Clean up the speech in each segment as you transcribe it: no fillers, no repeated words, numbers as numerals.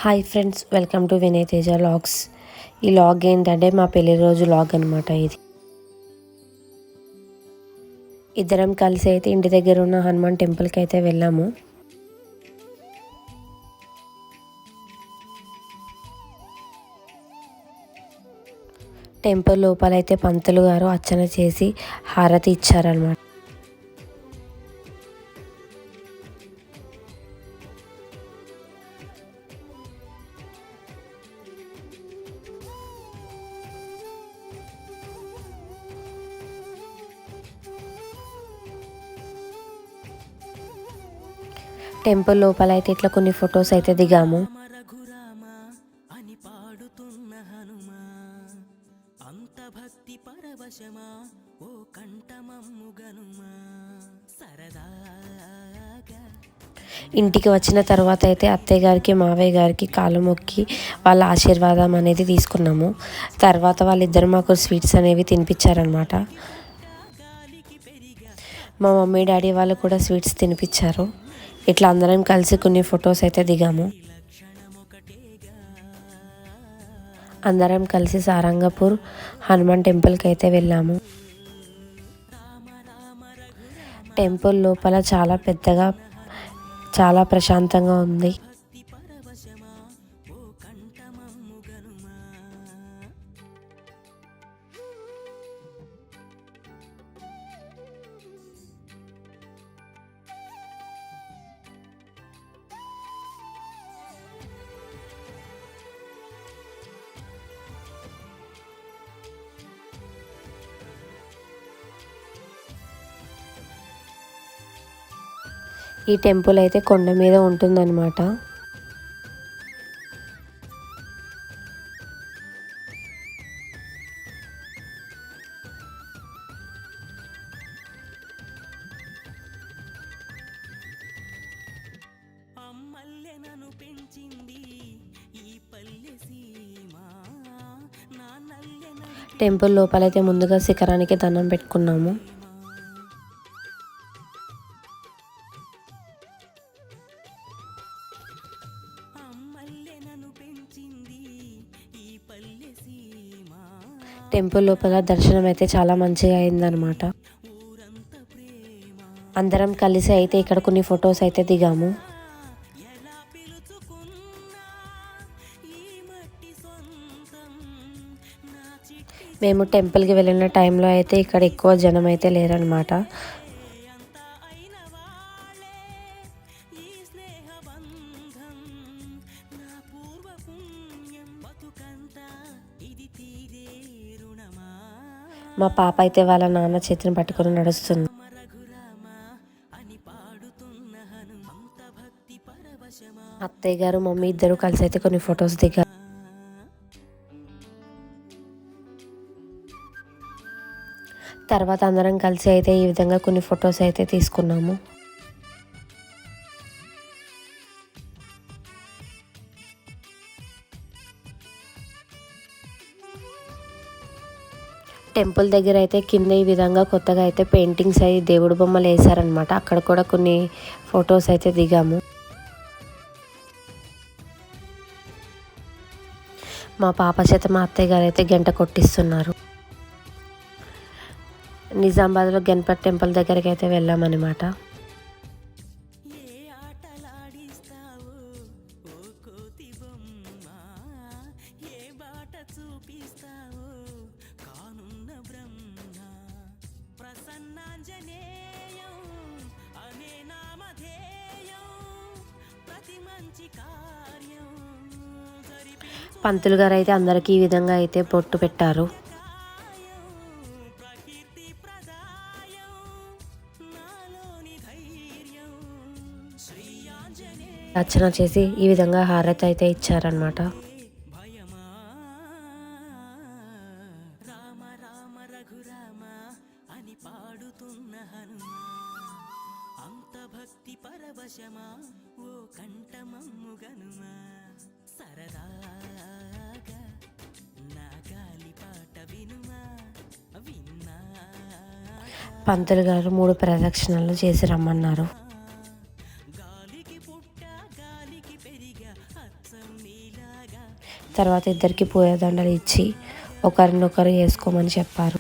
Hi friends, welcome to Vinay Teja vlogs. ఈ vlog ఏంటంటే మా పెళ్లి రోజు లాగ్ అనమాట. ఇది ఇద్దరం కలిసి అయితే ఇంటి దగ్గర ఉన్న హనుమాన్ టెంపుల్కి అయితే వెళ్ళాము. టెంపుల్ లోపలైతే పంతులు గారు అర్చన చేసి హారతి ఇచ్చారనమాట. టెంపుల్ లోపల అయితే ఇట్లా కొన్ని ఫొటోస్ అయితే దిగాము. ఇంటికి వచ్చిన తర్వాత అయితే అత్తయ్య గారికి మావయ్య గారికి కాళ్ళు మొక్కి వాళ్ళ ఆశీర్వాదం అనేది తీసుకున్నాము. తర్వాత వాళ్ళిద్దరు మాకు స్వీట్స్ అనేవి తినిపించారనమాట. మా మమ్మీ డాడీ వాళ్ళు కూడా స్వీట్స్ తినిపించారు. ఇట్లా అందరం కలిసి కొన్ని ఫొటోస్ అయితే దిగాము. అందరం కలిసి సారంగపూర్ హనుమాన్ టెంపుల్కి అయితే వెళ్ళాము. టెంపుల్ లోపల చాలా పెద్దగా, చాలా ప్రశాంతంగా ఉంది. ఈ టెంపుల్ అయితే కొండ మీద ఉంటుందన్నమాట. టెంపుల్ లోపలైతే ముందుగా శిఖరానికి దండం పెట్టుకున్నాము. టెంపుల్ లోపల దర్శనం అయితే చాలా మంచిగా అయిందనమాట. అందరం కలిసి అయితే ఇక్కడ కొన్ని ఫొటోస్ అయితే దిగాము. మేము టెంపుల్కి వెళ్ళిన టైంలో అయితే ఇక్కడ ఎక్కువ జనం అయితే లేరనమాట. మా పాప అయితే వాళ్ళ నాన్న చేతిని పట్టుకొని నడుస్తుంది. అత్తయ్య గారు మమ్మీ ఇద్దరు కలిసి అయితే కొన్ని ఫొటోస్ దిగారు. తర్వాత అందరం కలిసి అయితే ఈ విధంగా కొన్ని ఫొటోస్ అయితే తీసుకున్నాము. టెంపుల్ దగ్గర అయితే కింద ఈ విధంగా కొత్తగా అయితే పెయింటింగ్స్ అయ్యి దేవుడు బొమ్మలు వేసారనమాట. అక్కడ కూడా కొన్ని ఫొటోస్ అయితే దిగాము. మా పాప చేత మా అత్తయ్య గారు అయితే గంట కొట్టిస్తున్నారు. నిజామాబాద్లో గణపతి టెంపుల్ దగ్గరికి అయితే వెళ్ళామన్నమాట. పంతులు గారు అయితే అందరికీ ఈ విధంగా అయితే బొట్టు పెట్టారు. అర్చన చేసి ఈ విధంగా హారతి అయితే ఇచ్చారనమాట. పంతులు గారు 3 ప్రదక్షిణలు చేసి రమ్మన్నారు. తర్వాత ఇద్దరికి పూలదండలు ఇచ్చి ఒకరినొకరు వేసుకోమని చెప్పారు.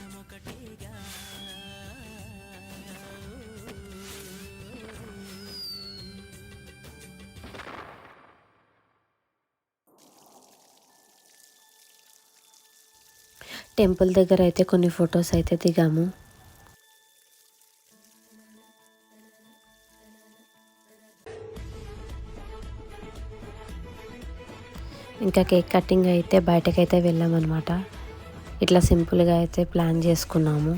టెంపుల్ దగ్గర అయితే కొన్ని ఫొటోస్ అయితే దిగాము. ఇంకా కేక్ కటింగ్ అయితే బయటకైతే వెళ్ళామన్నమాట. ఇట్లా సింపుల్గా అయితే ప్లాన్ చేసుకున్నాము.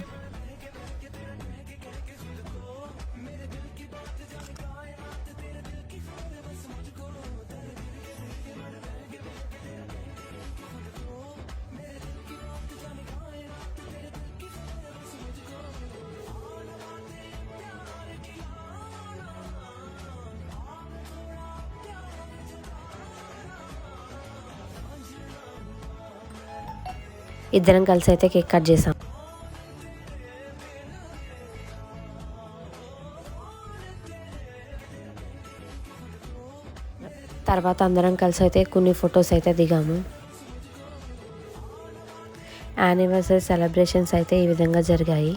ఇద్దరం కలిసి అయితే కేక్ కట్ చేసాం. తర్వాత అందరం కలిసి అయితే కొన్ని ఫొటోస్ అయితే దిగాము. యానివర్సరీ సెలబ్రేషన్స్ అయితే ఈ విధంగా జరిగాయి.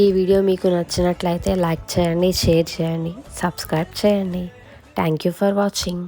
ఈ వీడియో మీకు నచ్చినట్లయితే లైక్ చేయండి, షేర్ చేయండి, సబ్స్క్రైబ్ చేయండి. Thank you for watching.